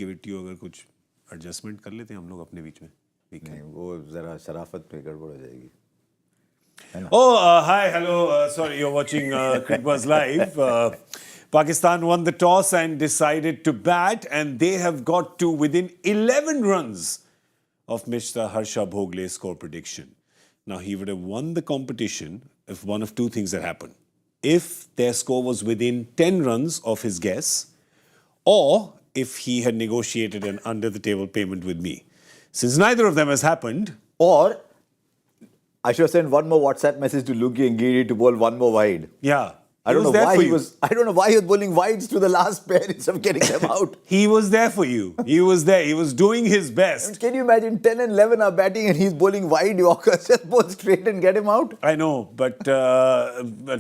give it to you, अगर कुछ adjustment कर लेते हैं हम लोग अपने बीच में. नहीं, वो जरा शराफत पे गड़बड़ हो जाएगी. Oh, hi, hello. Sorry, you're watching Cricbuzz live. Pakistan won the toss and decided to bat, and they have got to within 11 runs of Mr. Harsha Bhogle's score prediction. Now, he would have won the competition if one of two things had happened. If their score was within 10 runs of his guess, or if he had negotiated an under-the-table payment with me. Since neither of them has happened... Or I should have sent one more WhatsApp message to Luki and Giri to bowl one more wide. Yeah. I don't know why he was bowling wides to the last pair instead of getting them out. He was there for you. He was there. He was doing his best. Can you imagine 10 and 11 are batting and he's bowling wide Yorkers, just bowl straight and get him out? I know, but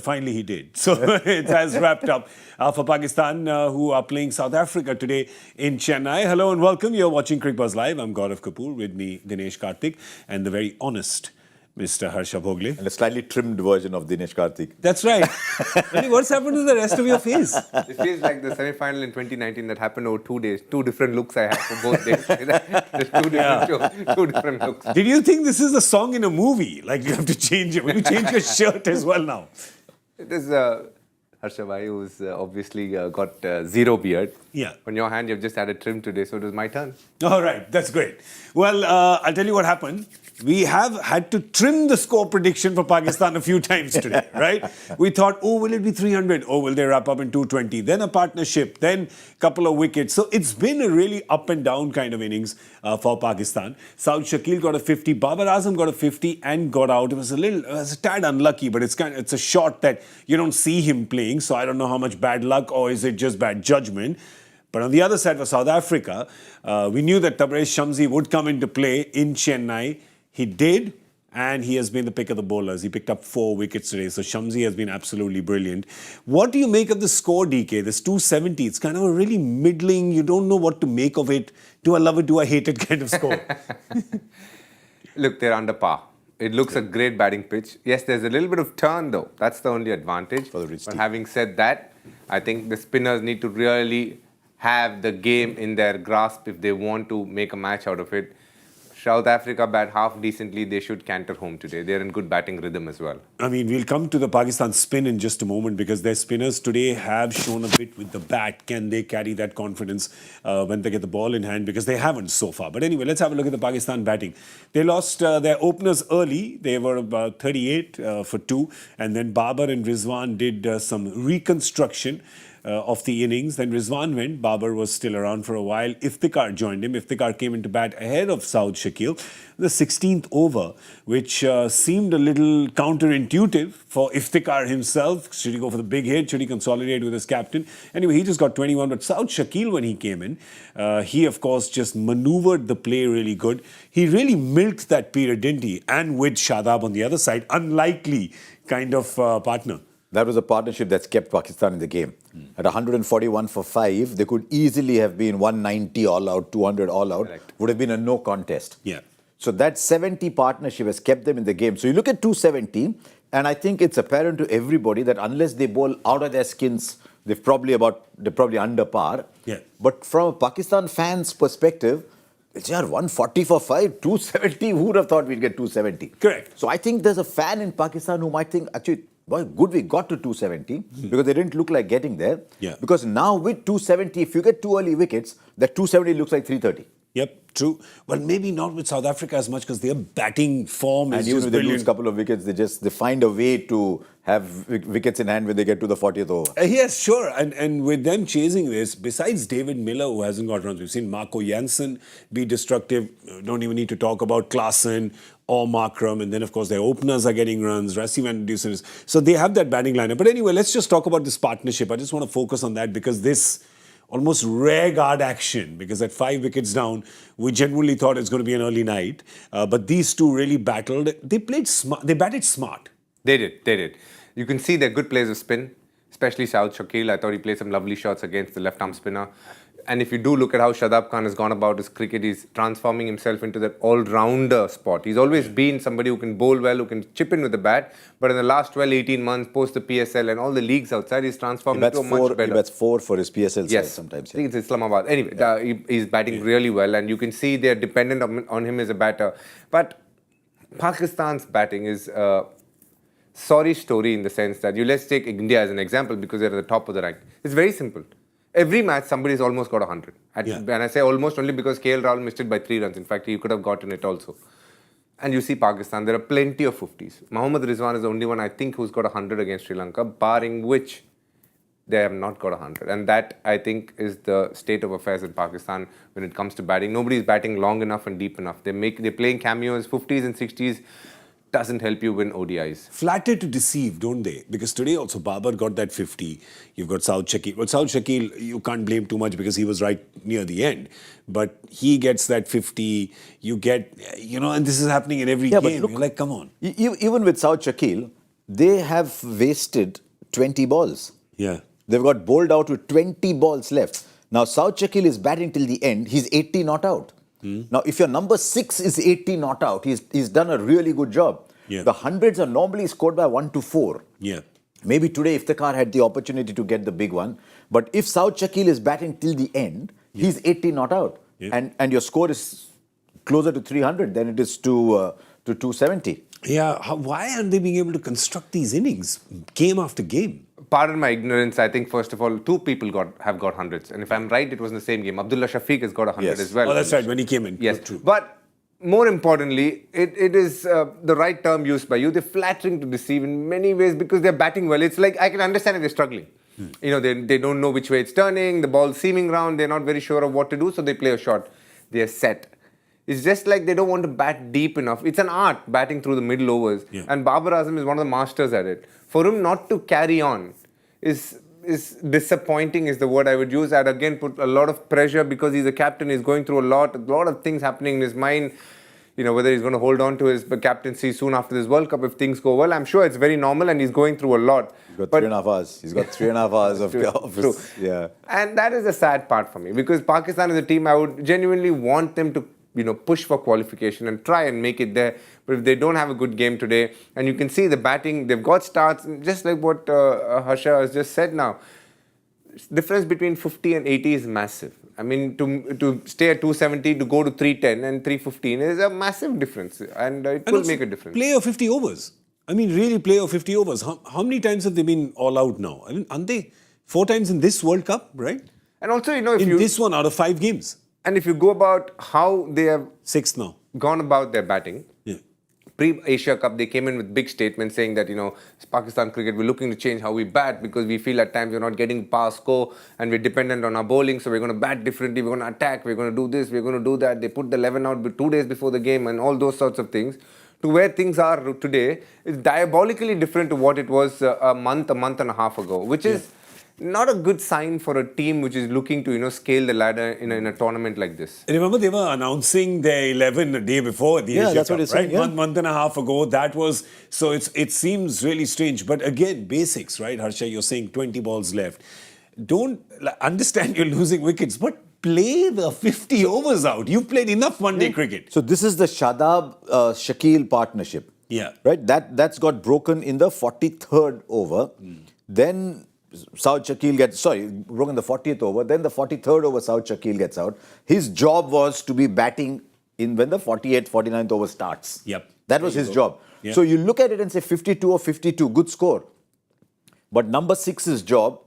finally he did. So it has wrapped up for Pakistan, who are playing South Africa today in Chennai. Hello and welcome. You're watching Cricbuzz Live. I'm Gaurav Kapur, with me Dinesh Karthik and the very honest Mr. Harsha Bhogle. And a slightly trimmed version of Dinesh Karthik. That's right. Really, what's happened to the rest of your face? It feels like the semi-final in 2019 that happened over 2 days. 2 different looks I had for both days. Just two different looks. Did you think this is a song in a movie? Like you have to change it. Will you change your shirt as well now? It is Harsha Bhai, who's obviously got zero beard. Yeah. On your hand, you've just had a trim today, so it was my turn. All right, that's great. Well, I'll tell you what happened. We have had to trim the score prediction for Pakistan a few times today, right? We thought, oh, will it be 300? Oh, will they wrap up in 220? Then a partnership, then a couple of wickets. So it's been a really up and down kind of innings for Pakistan. Saud Shakil got a 50, Babar Azam got a 50 and got out. It was a tad unlucky, but it's a shot that you don't see him playing. So I don't know how much bad luck or is it just bad judgment. But on the other side for South Africa, we knew that Tabraiz Shamsi would come into play in Chennai. He did, and he has been the pick of the bowlers. He picked up 4 wickets today, so Shamsi has been absolutely brilliant. What do you make of the score, DK? This 270, it's kind of a really middling, you don't know what to make of it. Do I love it, do I hate it kind of score? Look, they're under par. It looks a great batting pitch. Yes, there's a little bit of turn though. That's the only advantage. For the rich but team. having said that, I think the spinners need to really have the game in their grasp if they want to make a match out of it. South Africa bat half decently. They should canter home today. They're in good batting rhythm as well. I mean, we'll come to the Pakistan spin in just a moment because their spinners today have shown a bit with the bat. Can they carry that confidence when they get the ball in hand? Because they haven't so far. But anyway, let's have a look at the Pakistan batting. They lost their openers early. They were about 38 for 2. And then Babar and Rizwan did some reconstruction of the innings. Then Rizwan went. Babar was still around for a while. Iftikhar joined him. Iftikhar came into bat ahead of Saud Shakil. The 16th over, which seemed a little counterintuitive for Iftikhar himself. Should he go for the big hit? Should he consolidate with his captain? Anyway, he just got 21. But Saud Shakil, when he came in, he, of course, just maneuvered the play really good. He really milked that period, didn't he? And with Shadab on the other side, unlikely kind of partner. That was a partnership that's kept Pakistan in the game. At 141 for 5, they could easily have been 190 all out, 200 all out. Correct. Would have been a no contest. Yeah. So that 70 partnership has kept them in the game. So you look at 270, and I think it's apparent to everybody that unless they bowl out of their skins, they're probably under par. Yeah. But from a Pakistan fan's perspective, it's 140 for 5, 270. Who would have thought we'd get 270? Correct. So I think there's a fan in Pakistan who might think, actually, well, good we got to 270 because they didn't look like getting there. Yeah. Because now with 270, if you get 2 early wickets, that 270 looks like 330. Yep, true. Well, maybe not with South Africa as much because their batting form is And even just if they brilliant. lose a couple of wickets, they find a way to have wickets in hand when they get to the 40th over. Yes, sure. And with them chasing this, besides David Miller, who hasn't got runs, we've seen Marco Jansen be destructive. Don't even need to talk about Klaasen or Markram. And then, of course, their openers are getting runs. Rassi Van Dusen. So they have that batting lineup. But anyway, let's just talk about this partnership. I just want to focus on that because this almost rare guard action, because at 5 wickets down, we genuinely thought it's going to be an early night. But these two really battled. They played smart. They batted smart. They did. You can see they're good players of spin, especially Saud Shakil. I thought he played some lovely shots against the left-arm spinner. And if you do look at how Shadab Khan has gone about his cricket, he's transforming himself into that all-rounder spot. He's always been somebody who can bowl well, who can chip in with the bat. But in the last 12, 18 months, post the PSL and all the leagues outside, he's transformed into a much better. He bats 4 for his PSL side Yes, sometimes. I think it's Islamabad. Anyway, he's batting really well, and you can see they're dependent on him as a batter. But Pakistan's batting is a sorry story in the sense that let's take India as an example because they're at the top of the rank. It's very simple. Every match, somebody's almost got 100. And I say almost only because KL Rahul missed it by 3 runs. In fact, he could have gotten it also. And you see Pakistan, there are plenty of 50s. Mohammad Rizwan is the only one, I think, who's got 100 against Sri Lanka, barring which they have not got 100. And that, I think, is the state of affairs in Pakistan when it comes to batting. Nobody's batting long enough and deep enough. They're playing cameos, 50s and 60s. Doesn't help you win ODIs. Flattered to deceive, don't they? Because today also Babar got that 50. You've got Saud Shakil. Well, Saud Shakil, you can't blame too much because he was right near the end. But he gets that 50. You get, and this is happening in every game. But look, you're like, come on. Even with Saud Shakil, they have wasted 20 balls. Yeah. They've got bowled out with 20 balls left. Now, Saud Shakil is batting till the end. He's 80 not out. Now, if your number 6 is 80 not out, he's done a really good job. Yeah. The hundreds are normally scored by 1 to 4. Yeah. Maybe today Iftikhar had the opportunity to get the big one. But if Saud Shakil is batting till the end, he's 80 not out. Yeah. And your score is closer to 300 than it is to 270. Yeah. Why aren't they being able to construct these innings game after game? Pardon my ignorance, I think first of all, 2 people have got hundreds. And if I'm right, it was in the same game. Abdullah Shafiq has got 100 as well. Oh, that's right, when he came in. Yes, true. But more importantly, it is the right term used by you. They're flattering to deceive in many ways because they're batting well. It's like, I can understand if they're struggling. They don't know which way it's turning, the ball's seaming round, they're not very sure of what to do, so they play a shot. They're set. It's just like they don't want to bat deep enough. It's an art, batting through the middle overs. Yeah. And Babar Azam is one of the masters at it. For him not to carry on is disappointing is the word I would use. I'd again put a lot of pressure because he's a captain, he's going through a lot of things happening in his mind. Whether he's going to hold on to his captaincy soon after this World Cup if things go well. I'm sure it's very normal and he's going through a lot. He's got 3.5 hours. He's got 3.5 hours of true. Yeah. And that is the sad part for me because Pakistan is a team I would genuinely want them to push for qualification and try and make it there. But if they don't have a good game today, and you can see the batting, they've got starts, just like what Harsha has just said now. Difference between 50 and 80 is massive. I mean, to stay at 270, to go to 310 and 315 is a massive difference. And it will make a difference. Play of 50 overs. I mean, really play of 50 overs. How many times have they been all out now? I mean, aren't they 4 times in this World Cup, right? And also, if this one out of 5 games. And if you go about how they have 6th now gone about their batting, pre-Asia Cup, they came in with big statements saying that, Pakistan cricket, we're looking to change how we bat because we feel at times we're not getting past score and we're dependent on our bowling, so we're going to bat differently, we're going to attack, we're going to do this, we're going to do that. They put the 11 out 2 days before the game and all those sorts of things. To where things are today is diabolically different to what it was a month and a half ago, which is not a good sign for a team which is looking to, scale the ladder in a tournament like this. Remember, they were announcing their 11 a day before the Asia that's Cup, what it's right? saying, Month and a half ago. That was, so it seems really strange. But again, basics, right, Harsha? You're saying 20 balls left. Don't understand you're losing wickets, but play the 50 overs out. You've played enough one-day cricket. So this is the Shadab-Shakil partnership. Yeah. Right? That's got broken in the 43rd over. Then Saud Shakil broken the 40th over. Then the 43rd over, Saud Shakil gets out. His job was to be batting when the 48th, 49th over starts. Yep. That was his job. Yep. So you look at it and say 52 or 52, good score. But number 6's job,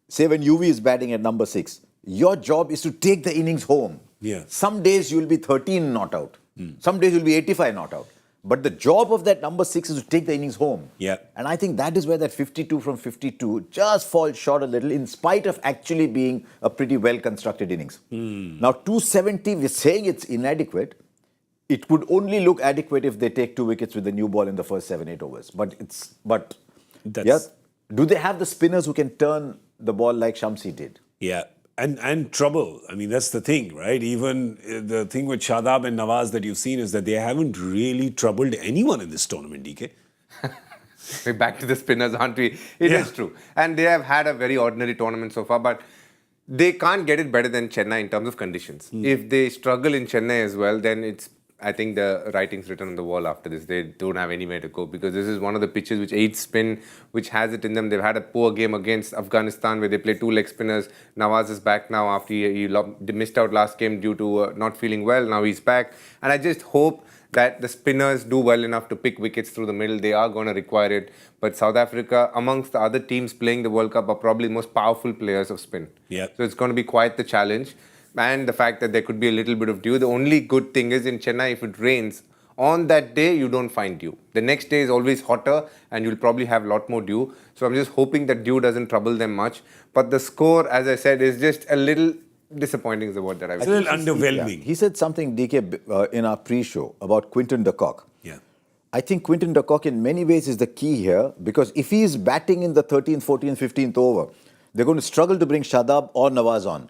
say when UV is batting at number 6, your job is to take the innings home. Yeah. Some days you'll be 13 not out. Some days you'll be 85 not out. But the job of that number 6 is to take the innings home. Yeah. And I think that is where that 52 from 52 just falls short a little in spite of actually being a pretty well-constructed innings. Now 270, we're saying it's inadequate. It would only look adequate if they take 2 wickets with the new ball in the first 7-8 overs. Do they have the spinners who can turn the ball like Shamsi did? Yeah. And trouble. I mean, that's the thing, right? Even the thing with Shadab and Nawaz that you've seen is that they haven't really troubled anyone in this tournament, DK. We're back to the spinners, aren't we? It is true. And they have had a very ordinary tournament so far. But They can't get it better than Chennai in terms of conditions. If they struggle in Chennai as well, then I think the writing's written on the wall after this. They don't have anywhere to go because this is one of the pitches which aids spin, which has it in them. They've had a poor game against Afghanistan where they played 2 leg spinners. Nawaz is back now after he missed out last game due to not feeling well. Now he's back. And I just hope that the spinners do well enough to pick wickets through the middle. They are going to require it. But South Africa, amongst the other teams playing the World Cup, are probably the most powerful players of spin. Yeah. So it's going to be quite the challenge. And the fact that there could be a little bit of dew. The only good thing is in Chennai, if it rains, on that day, you don't find dew. The next day is always hotter and you'll probably have a lot more dew. So I'm just hoping that dew doesn't trouble them much. But the score, as I said, is just a little disappointing is the word that I would It's a say. little underwhelming. He said something, DK, in our pre-show about Quinton de Kock. Yeah. I think Quinton de Kock in many ways is the key here because if he is batting in the 13th, 14th, 15th over, they're going to struggle to bring Shadab or Nawaz on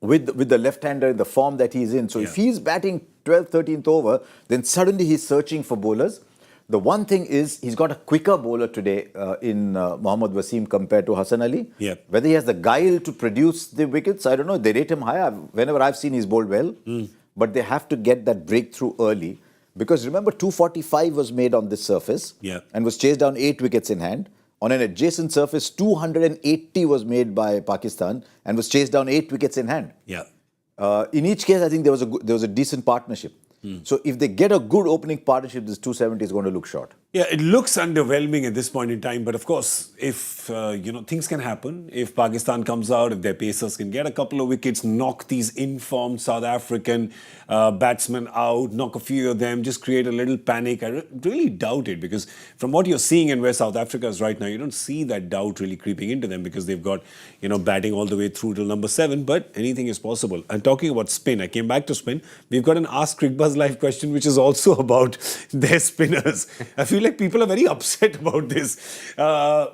with the left-hander in the form that he's in. So if he's batting 12th, 13th over, then suddenly he's searching for bowlers. The one thing is he's got a quicker bowler today in Mohammad Wasim compared to Hassan Ali. Yep. Whether he has the guile to produce the wickets, I don't know. They rate him high. Whenever I've seen he's bowled well. But they have to get that breakthrough early. Because remember, 245 was made on this surface and was chased down 8 wickets in hand. On an adjacent surface, 280 was made by Pakistan and was chased down 8 wickets in hand. Yeah. In each case, I think there was a decent partnership. So if they get a good opening partnership, this 270 is going to look short. Yeah, it looks underwhelming at this point in time. But of course, if, things can happen. If Pakistan comes out, if their pacers can get a couple of wickets, knock these informed South African batsmen out, knock a few of them, just create a little panic. I really doubt it because from what you're seeing and where South Africa is right now, you don't see that doubt really creeping into them because they've got, batting all the way through till number 7. But anything is possible. And talking about spin, I came back to spin. We've got an Ask Cricbuzz live question, which is also about their spinners. I feel like people are very upset about this.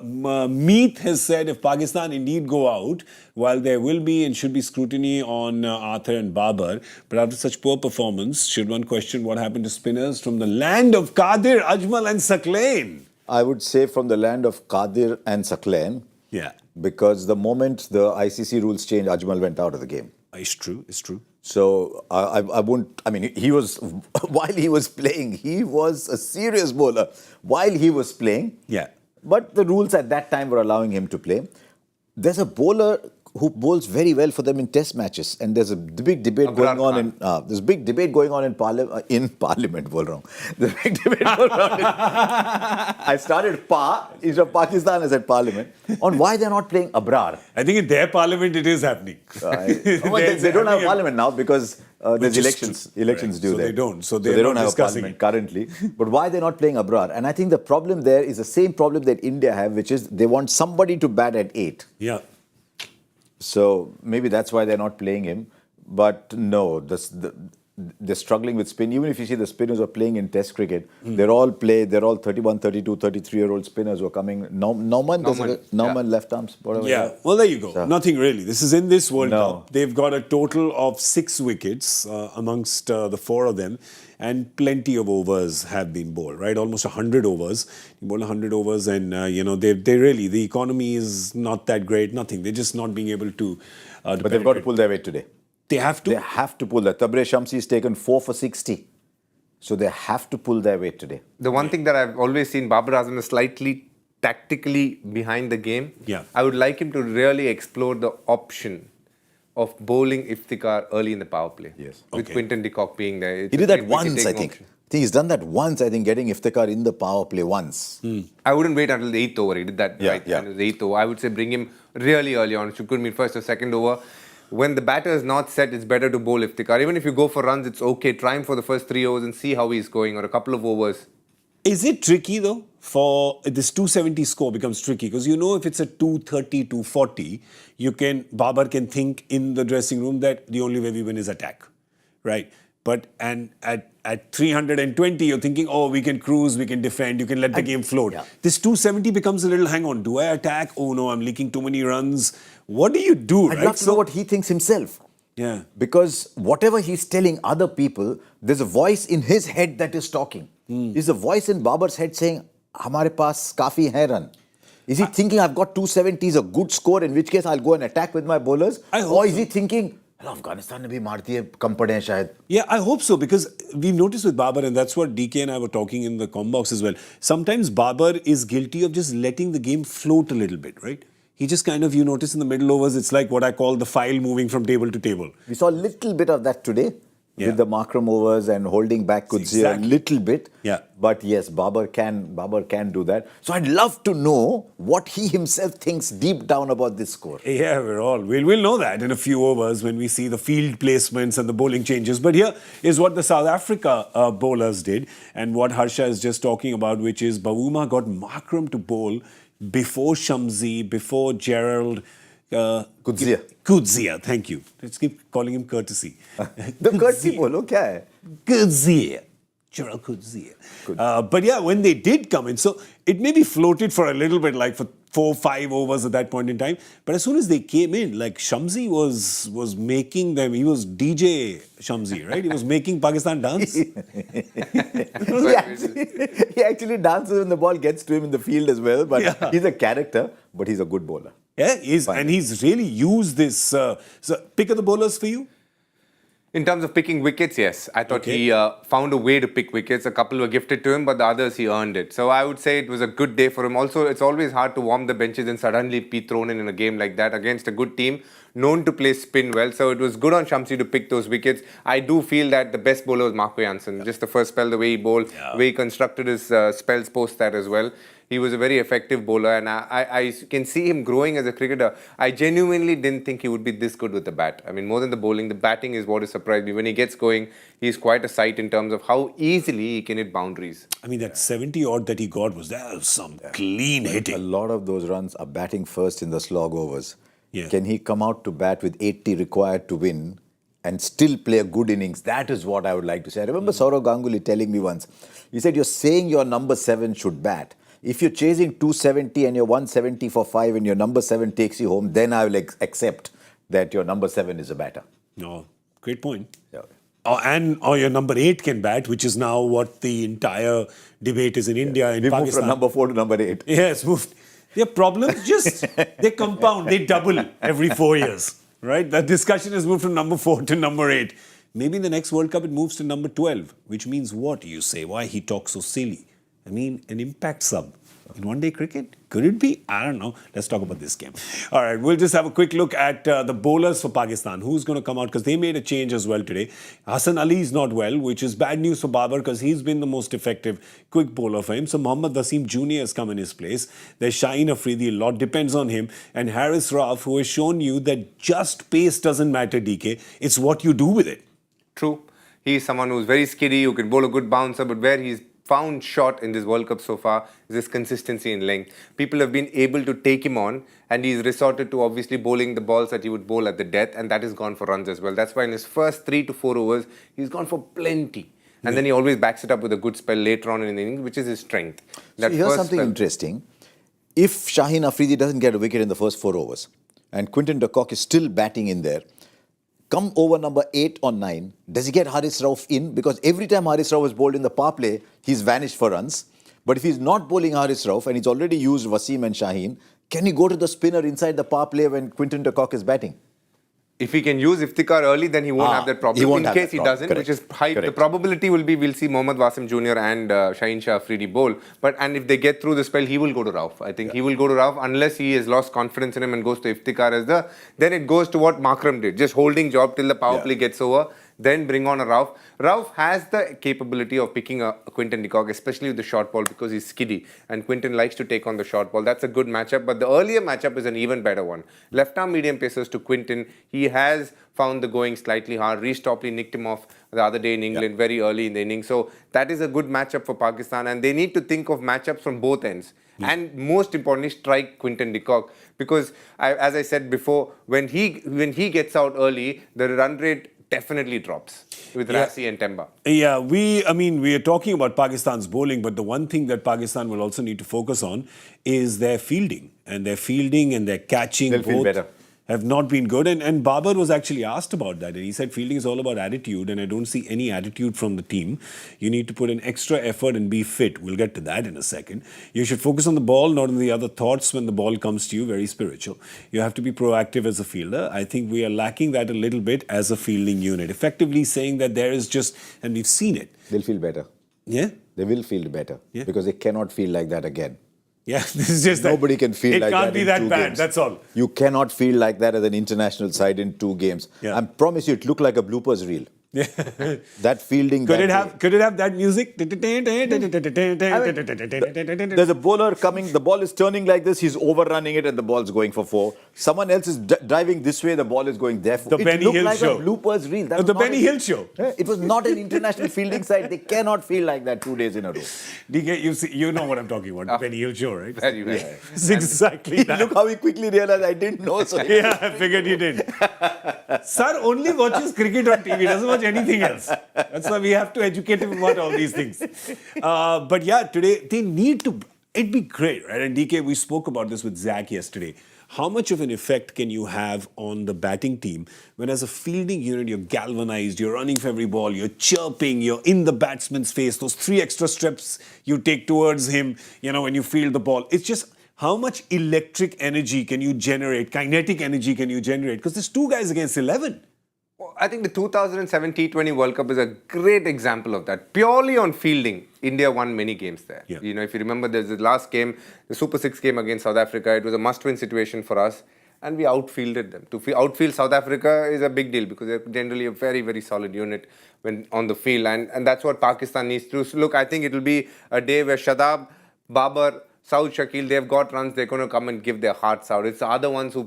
Meet has said if Pakistan indeed go out, while there will be and should be scrutiny on Arthur and Babar, but after such poor performance, should one question what happened to spinners from the land of Qadir, Ajmal and Saqlain? I would say from the land of Qadir and Saqlain. Yeah. Because the moment the ICC rules changed, Ajmal went out of the game. It's true. So he was, while he was playing, he was a serious bowler while he was playing. Yeah. But the rules at that time were allowing him to play. There's a bowler who bowls very well for them in test matches, and there's a big debate going on in Parliament. Bol raha hu. There's a big debate going on. I started instead of Pakistan, I said Parliament on why they're not playing Abrar. I think in their parliament it is happening. They don't have a parliament now because there's elections due so there. They don't. So they don't have a parliament currently. But why they're not playing Abrar? And I think the problem there is the same problem that India have, which is they want somebody to bat at 8. Yeah. So maybe that's why they're not playing him. But no, they're struggling with spin. Even if you see the spinners who are playing in Test cricket, they're all 31, 32, 33-year-old spinners who are coming. Norman left arms. Whatever. Yeah, well, there you go. So, nothing really. This is in this World Cup. They've got a total of 6 wickets amongst the 4 of them. And plenty of overs have been bowled, right? Almost 100 overs. You bowl 100 overs and, they really, the economy is not that great, nothing. They're just not being able to but they've got to pull their weight today. They have to? They have to pull that. Tabraiz Shamsi has taken 4 for 60. So they have to pull their weight today. The one thing that I've always seen Babar Azam is slightly tactically behind the game. Yeah. I would like him to really explore the option of bowling Iftikhar early in the power play. Yes. With Quinton de Kock being there. He did that once, I think. He's done that once, I think, getting Iftikhar in the power play once. I wouldn't wait until the 8th over. He did that right. Yeah. And it was the 8th over. I would say bring him really early on. It could mean first or second over. When the batter is not set, it's better to bowl Iftikhar. Even if you go for runs, it's okay. Try him for the first 3 overs and see how he's going, or a couple of overs. Is it tricky though? For this 270 score becomes tricky because if it's a 230, 240, Babar can think in the dressing room that the only way we win is attack, right? But at 320, you're thinking, oh, we can cruise, we can defend, you can let the game float. Yeah. This 270 becomes a little, hang on, do I attack? Oh no, I'm leaking too many runs. What do you do, I'd right? love to know what he thinks himself. Yeah. Because whatever he's telling other people, there's a voice in his head that is talking. There's a voice in Babar's head saying, "Hamare paas kafi hai run." Is he thinking I've got 270 is a good score, in which case I'll go and attack with my bowlers? Or is he thinking, Afghanistan ne bhi maar diye, kam pade hain shayad? Yeah, I hope so, because we've noticed with Babar, and that's what DK and I were talking in the com box as well. Sometimes Babar is guilty of just letting the game float a little bit, right? He just kind of, you notice in the middle overs, it's like what I call the file moving from table to table. We saw a little bit of that today with the Markram overs and holding back Kudzia a little bit. Yeah. But yes, Babar can do that. So I'd love to know what he himself thinks deep down about this score. Yeah, we'll know that in a few overs when we see the field placements and the bowling changes. But here is what the South Africa bowlers did, and what Harsha is just talking about, which is Bavuma got Markram to bowl before Shamsi, before Gerald. Kudzia, thank you. Let's keep calling him courtesy. The courtesy bolo, kya hai? Kudzia. Gerald Kudzia. But yeah, when they did come in, so it maybe floated for a little bit, like for 4-5 overs at that point in time. But as soon as they came in, like Shamsi was making them, he was DJ Shamsi, right? He was making Pakistan dance. He actually dances when the ball gets to him in the field as well. But he's a character, but he's a good bowler. Yeah, and he's really used this. So pick of the bowlers for you? In terms of picking wickets, yes. I thought he found a way to pick wickets. A couple were gifted to him, but the others he earned it. So I would say it was a good day for him. Also, it's always hard to warm the benches and suddenly be thrown in a game like that against a good team known to play spin well. So it was good on Shamsi to pick those wickets. I do feel that the best bowler was Marco Jansen. Just the first spell, the way he bowled, the way he constructed his spells post that as well. He was a very effective bowler, and I can see him growing as a cricketer. I genuinely didn't think he would be this good with the bat. I mean, more than the bowling, the batting is what has surprised me. When he gets going, he's quite a sight in terms of how easily he can hit boundaries. I mean, that 70 odd that he got was some clean hitting. A lot of those runs are batting first in the slog overs. Yeah. Can he come out to bat with 80 required to win and still play a good innings? That is what I would like to say. I remember Saurav Ganguly telling me once, he said, you're saying your number 7 should bat. If you're chasing 270 and you're 170 for 5 and your number 7 takes you home, then I will accept that your number 7 is a batter. No, great point. Yeah. Or your number 8 can bat, which is now what the entire debate is in India and Pakistan. Moved from number 4 to number 8. Yes, moved. Their problems just, they compound, they double every 4 years, right? That discussion has moved from number 4 to number 8. Maybe in the next World Cup it moves to number 12, which means what, you say? Why he talks so silly? I mean, an impact sub in one-day cricket? Could it be? I don't know. Let's talk about this game. All right, we'll just have a quick look at the bowlers for Pakistan. Who's going to come out? Because they made a change as well today. Hassan Ali is not well, which is bad news for Babar because he's been the most effective quick bowler for him. So Mohammad Wasim Jr. has come in his place. There's Shaheen Afridi. A lot depends on him. And Haris Rauf, who has shown you that just pace doesn't matter, DK. It's what you do with it. True. He's someone who's very skiddy, who can bowl a good bouncer, but where he's found shot in this World Cup so far is his consistency in length. People have been able to take him on, and he's resorted to obviously bowling the balls that he would bowl at the death, and that has gone for runs as well. That's why in his first 3 to 4 overs, he's gone for plenty. And then he always backs it up with a good spell later on in the innings, which is his strength. So here's something interesting. If Shaheen Afridi doesn't get a wicket in the first 4 overs, and Quinton de Kock is still batting in there, come over number 8 or 9, does he get Haris Rauf in? Because every time Haris Rauf is bowled in the power play, he's vanished for runs. But if he's not bowling Haris Rauf and he's already used Wasim and Shaheen, can he go to the spinner inside the power play when Quinton de Kock is batting? If he can use Iftikhar early, then he won't have that problem. In case he doesn't, Correct. which is high, Correct. the probability will be we'll see Mohammad Wasim Jr. and Shaheen Shah Afridi bowl. And if they get through the spell, he will go to Rauf. I think he will go to Rauf unless he has lost confidence in him and goes to Iftikhar as then it goes to what Markram did, just holding job till the power play gets over. Then bring on a Rauf. Rauf has the capability of picking a Quinton de Kock, especially with the short ball because he's skiddy. And Quinton likes to take on the short ball. That's a good matchup. But the earlier matchup is an even better one. Left arm medium pacers to Quinton. He has found the going slightly hard. Reece Topley nicked him off the other day in England very early in the inning. So that is a good matchup for Pakistan. And they need to think of matchups from both ends. And most importantly, strike Quinton de Kock. Because as I said before, when he gets out early, the run rate definitely drops with Rassi and Temba. Yeah, we are talking about Pakistan's bowling, but the one thing that Pakistan will also need to focus on is their fielding and their catching. They'll feel better. have not been good. And Babar was actually asked about that. And he said fielding is all about attitude. And I don't see any attitude from the team. You need to put in extra effort and be fit. We'll get to that in a second. You should focus on the ball, not on the other thoughts when the ball comes to you. Very spiritual. You have to be proactive as a fielder. I think we are lacking that a little bit as a fielding unit. Effectively saying that there is just, and we've seen it. They'll feel better. Yeah? They will feel better. Yeah. Because they cannot feel like that again. Yeah, this is just Nobody can feel like that. It can't be in that 2 bad, games. that's all. You cannot feel like that as an international side in 2 games. Yeah. I promise you, it looked like a bloopers reel. Yeah. That fielding. Could that it have that music? There's a bowler coming, the ball is turning like this, he's overrunning it and the ball's going for 4. Someone else is driving this way, the ball is going there. The Benny Hill like show. A bloopers reel. That was The not Benny Hill show. It was not an international fielding side. They cannot feel like that 2 days in a row. DK, you know what I'm talking about. The Benny Hill show, right? Very well. It's exactly that. Look how he quickly realized I didn't know. So Yeah, I figured you did. Sir only watches cricket on TV, doesn't watch anything else. That's why we have to educate him about all these things. But yeah, today they need to. It'd be great, right? And DK, we spoke about this with Zach yesterday. How much of an effect can you have on the batting team when, as a fielding unit, you're galvanized, you're running for every ball, you're chirping, you're in the batsman's face, those 3 extra steps you take towards him, when you field the ball. It's just how much electric energy can you generate, kinetic energy can you generate? Because there's 2 guys against 11. I think the 2007 T20 World Cup is a great example of that. Purely on fielding, India won many games there. Yeah. If you remember, there's the last game, the Super 6 game against South Africa. It was a must-win situation for us, and we outfielded them. To outfield South Africa is a big deal because they're generally a very, very solid unit when on the field, and that's what Pakistan needs to. So look, I think it will be a day where Shadab, Babar, Saud Shakil, they've got runs, they're going to come and give their hearts out. It's the other ones, the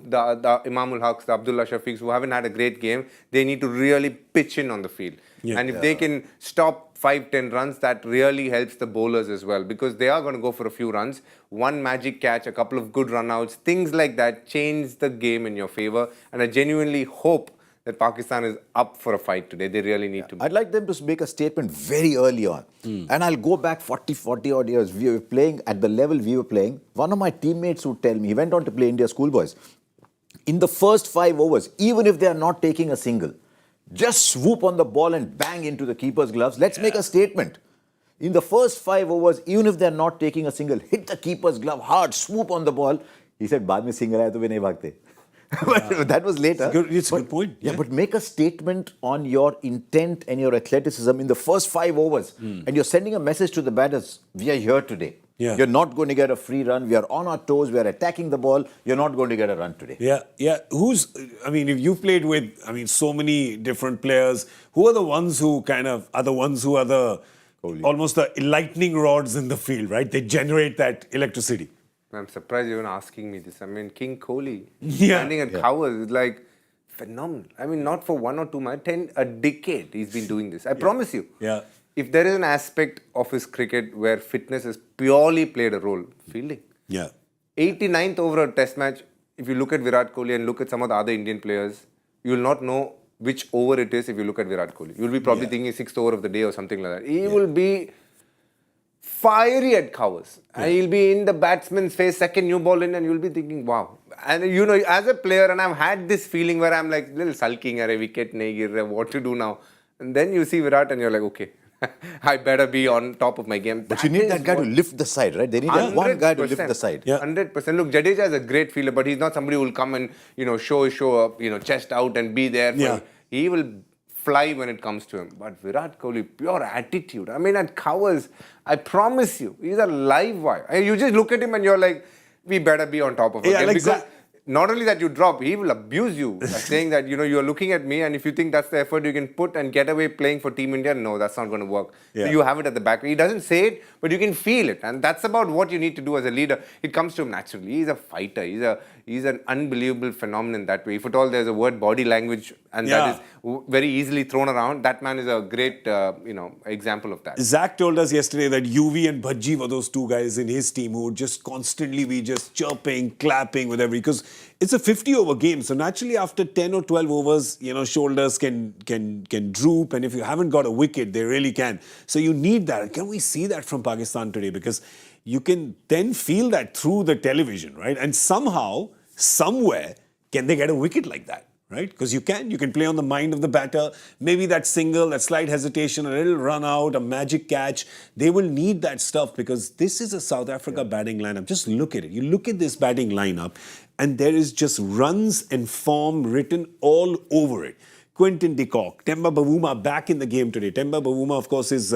Imamul Haqs, the Abdullah Shafiqs, who haven't had a great game. They need to really pitch in on the field. Yeah. And if they can stop 5-10 runs, that really helps the bowlers as well, because they are going to go for a few runs. One magic catch, a couple of good run-outs, things like that change the game in your favor. And I genuinely hope that Pakistan is up for a fight today. They really need to. I'd like them to make a statement very early on. And I'll go back 40 odd years. We were playing at the level we were playing. One of my teammates would tell me, he went on to play India schoolboys. In the first 5 overs, even if they are not taking a single, just swoop on the ball and bang into the keeper's gloves. Let's make a statement. In the first 5 overs, even if they're not taking a single, hit the keeper's glove hard, swoop on the ball. He said, "Baad mein single aaya to bhi nahi bhagte." But that was later. It's a good point. Yeah, but make a statement on your intent and your athleticism in the first 5 overs. And you're sending a message to the batters, we are here today. Yeah. You're not going to get a free run. We are on our toes. We are attacking the ball. You're not going to get a run today. Yeah. If you've played with, so many different players, who are the ones who are the almost the lightning rods in the field, right? They generate that electricity. I'm surprised you're even asking me this. King Kohli Yeah. standing at covers is like phenomenal. Not for 1 or 2 months, a decade he's been doing this. I promise you. Yeah. If there is an aspect of his cricket where fitness has purely played a role, fielding. Yeah. 89th over a test match, if you look at Virat Kohli and look at some of the other Indian players, you will not know which over it is if you look at Virat Kohli. You'll be probably thinking 6th over of the day or something like that. He will be fiery at covers. And he'll be in the batsman's face, second new ball in, and you'll be thinking, wow. And as a player, and I've had this feeling where I'm like, little sulking, a wicket nahi gir raha, what to do now? And then you see Virat and you're like, okay, I better be on top of my game. But you need that guy to lift the side, right? They need that one guy to lift the side. Yeah. 100%. Look, Jadeja is a great fielder, but he's not somebody who will come and, show up, chest out and be there. He will fly when it comes to him. But Virat Kohli, pure attitude. At covers, I promise you, he's a live wire. You just look at him and you're like, we better be on top of him. Because not only that you drop, he will abuse you by saying that, you're looking at me, and if you think that's the effort you can put and get away playing for Team India, no, that's not going to work. Yeah. So you have it at the back. He doesn't say it, but you can feel it. And that's about what you need to do as a leader. It comes to him naturally. He's a fighter. He's an unbelievable phenomenon that way. If at all there's a word body language, and that is very easily thrown around, that man is a great, example of that. Zach told us yesterday that UV and Bhaji were those 2 guys in his team who would just constantly be just chirping, clapping with because it's a 50-over game. So naturally, after 10 or 12 overs, shoulders can droop, and if you haven't got a wicket, they really can. So you need that. Can we see that from Pakistan today? Because you can then feel that through the television, right? And somehow, somewhere, Can they get a wicket like that? Right? Because you can play on the mind of the batter. Maybe that single, that slight hesitation, a little run out, a magic catch. They will need that stuff because this is a South Africa batting lineup. Just look at it. You look at this batting lineup and there is just runs and form written all over it. Quinton de Kock, Temba Bavuma back in the game today. Temba Bavuma, of course, is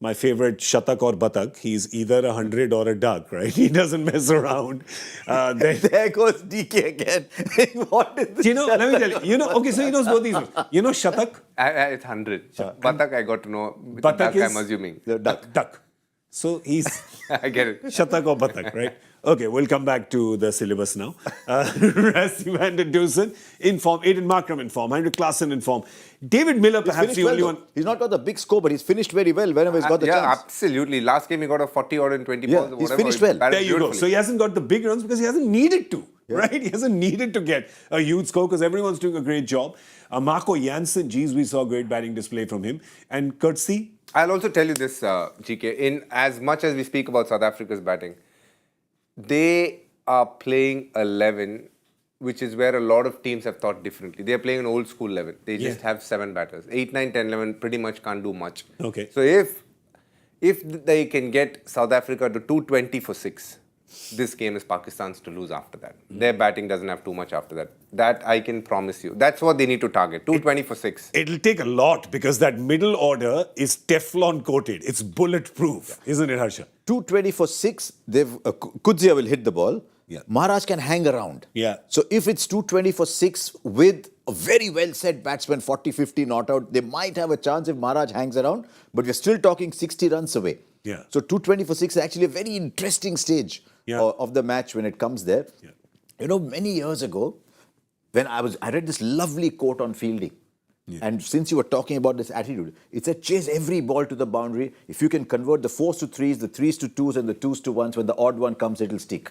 my favorite shatak or batak. He's either 100 or a duck, right? He doesn't mess around. There goes DK again. What is this? Let me tell you. Okay, so he knows both these ones. You know shatak? It's 100. Batak, I got to know. Batak Duck, is I'm assuming. The duck. Duck. So he's I get it. shatak or batak, right? Okay, we'll come back to the syllabus now. Rassie van der Dusen in form, Aiden Markram in form, Heinrich Klaassen in form. David Miller, perhaps the only one. He's not got the big score, but he's finished very well whenever he's got the chance. Absolutely. Last game he got a 40 odd and 20 Yeah, balls. he's Whatever. finished well. There you go. So he hasn't got the big runs because he hasn't needed to, right? He hasn't needed to get a huge score because everyone's doing a great job. Marco Jansen, geez, we saw great batting display from him. And Courtesy. I'll also tell you this, GK. In as much as we speak about South Africa's batting, they are playing 11, which is where a lot of teams have thought differently. They are playing an old school 11. They just have 7 batters. 8, 9, 10, 11 pretty much can't do much. Okay. So if they can get South Africa to 220 for 6, this game is Pakistan's to lose after that. Their batting doesn't have too much after that. That I can promise you. That's what they need to target. 220 for 6. It'll take a lot because that middle order is Teflon coated. It's bulletproof, isn't it, Harsha? 220 for 6, Kudzia will hit the ball. Yeah. Maharaj can hang around. Yeah. So if it's 220 for 6 with a very well set batsman, 40, 50 not out, they might have a chance if Maharaj hangs around, but we're still talking 60 runs away. Yeah. So 220 for 6 is actually a very interesting stage of the match when it comes there. Yeah. You know, many years ago, when I read this lovely quote on fielding. Yeah. And since you were talking about this attitude, it said chase every ball to the boundary. If you can convert the 4s to 3s, the 3s to 2s and the 2s to 1s, when the odd one comes, it'll stick.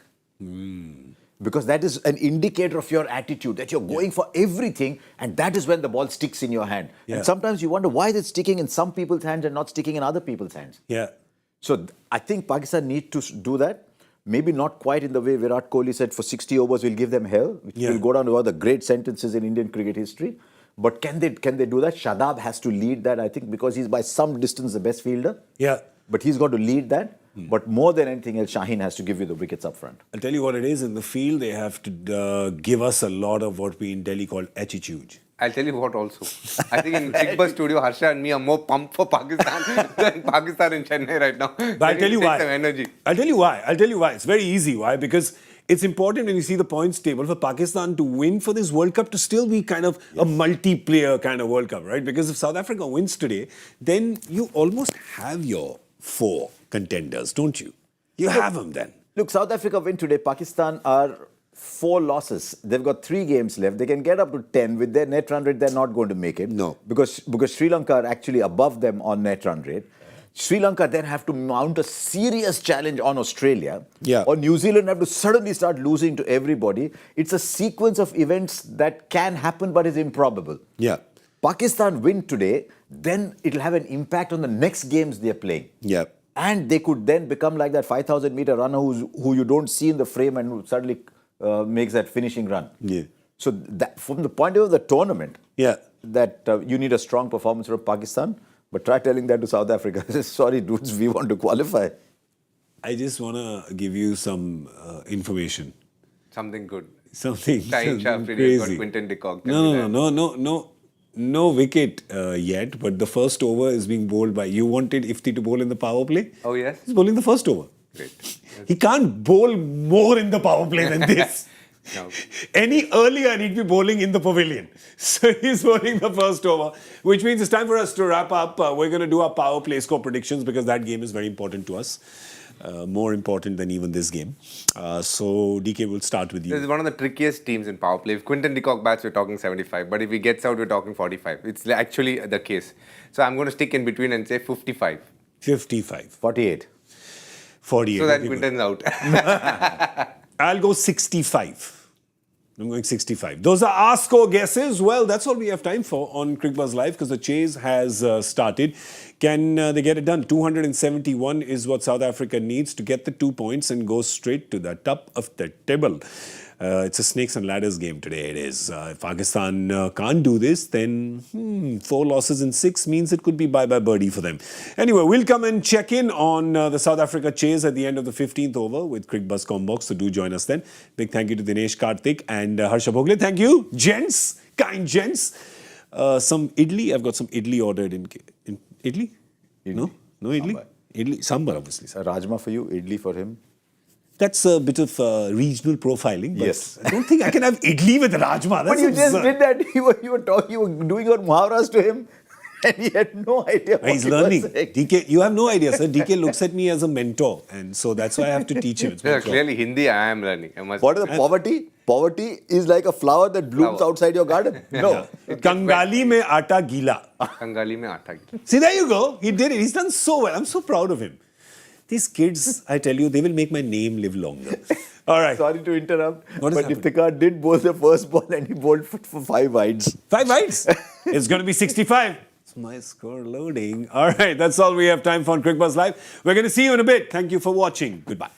Because that is an indicator of your attitude, that you're going for everything, and that is when the ball sticks in your hand. Yeah. And sometimes you wonder why is it sticking in some people's hands and not sticking in other people's hands. Yeah. So I think Pakistan need to do that. Maybe not quite in the way Virat Kohli said for 60 overs we'll give them hell, which will go down to one of the great sentences in Indian cricket history. But can they do that? Shadab has to lead that, I think, because he's by some distance the best fielder. Yeah. But he's got to lead that. But more than anything else, Shaheen has to give you the wickets up front. I'll tell you what it is. In the field, they have to give us a lot of what we in Delhi call attitude. I'll tell you what also. I think in Cricbuzz studio, Harsha and me are more pumped for Pakistan than Pakistan in Chennai right now. But I'll tell you why. Some energy. I'll tell you why. It's very easy. Why? Because it's important when you see the points table for Pakistan to win for this World Cup to still be kind of a multiplayer kind of World Cup, right? Because if South Africa wins today, then you almost have your 4 contenders, don't you? You have them then. Look, South Africa win today. Pakistan are 4 losses. They've got 3 games left. They can get up to 10. With their net run rate, they're not going to make it. No. Because Sri Lanka are actually above them on net run rate. Sri Lanka then have to mount a serious challenge on Australia. Yeah. Or New Zealand have to suddenly start losing to everybody. It's a sequence of events that can happen but is improbable. Yeah. Pakistan win today, then it'll have an impact on the next games they're playing. Yeah. And they could then become like that 5,000 meter runner who you don't see in the frame and who suddenly makes that finishing run. Yeah. So that, from the point of view of the tournament, that you need a strong performance from Pakistan, but try telling that to South Africa. Sorry, dudes, we want to qualify. I just want to give you some information. Something good. Something Shah crazy. got Quinton de Kock. No wicket yet, but the first over is being bowled by... You wanted Ifti to bowl in the power play? Oh, yes? He's bowling the first over. Great. Yes. He can't bowl more in the power play than this. No. Any earlier, he'd be bowling in the pavilion. So he's bowling the first over, which means it's time for us to wrap up. We're going to do our power play score predictions because that game is very important to us. More important than even this game. So, DK, we'll start with you. This is one of the trickiest teams in power play. If Quinton de Kock bats, we're talking 75. But if he gets out, we're talking 45. It's actually the case. So, I'm going to stick in between and say 55. 55. 48. 48. So that Quinton's out. I'll go 65. I'm going 65. Those are our score guesses. Well, that's all we have time for on Cricbuzz Live because the chase has started. Can they get it done? 271 is what South Africa needs to get the 2 points and go straight to the top of the table. It's a snakes and ladders game today. It is. If Pakistan can't do this, then 4 losses in 6 means it could be bye-bye birdie for them. Anyway, we'll come and check in on the South Africa chase at the end of the 15th over with Cricbuzz Combox. So do join us then. Big thank you to Dinesh Karthik and Harsha Bhogle. Thank you, gents, kind gents. Some idli. I've got some idli ordered in idli. No idli. Sambar. Idli, sambar obviously. Sir. Rajma for you, idli for him. That's a bit of regional profiling. But Yes. I don't think I can have idli with rajma. But That's you just absurd. did that. You were doing your muhavras to him, and he had no idea what He's you were learning. saying. DK, you have no idea, sir. DK looks at me as a mentor, and so that's why I have to teach him. It's my Yeah, job. clearly Hindi I am learning. I must What is the poverty? Poverty is like a flower that blooms Flower. outside your garden. No. Kangali mein aata gila. Kangali mein aata gila. See, there you go. He did it. He's done so well. I'm so proud of him. These kids, I tell you, they will make my name live longer. All right. Sorry to interrupt, What is but Iftikhar did bowl the first ball and he bowled for 5 wides. 5 wides. It's going to be 65. It's my score loading. All right. That's all we have time for on Cricbuzz Live. We're going to see you in a bit. Thank you for watching. Goodbye.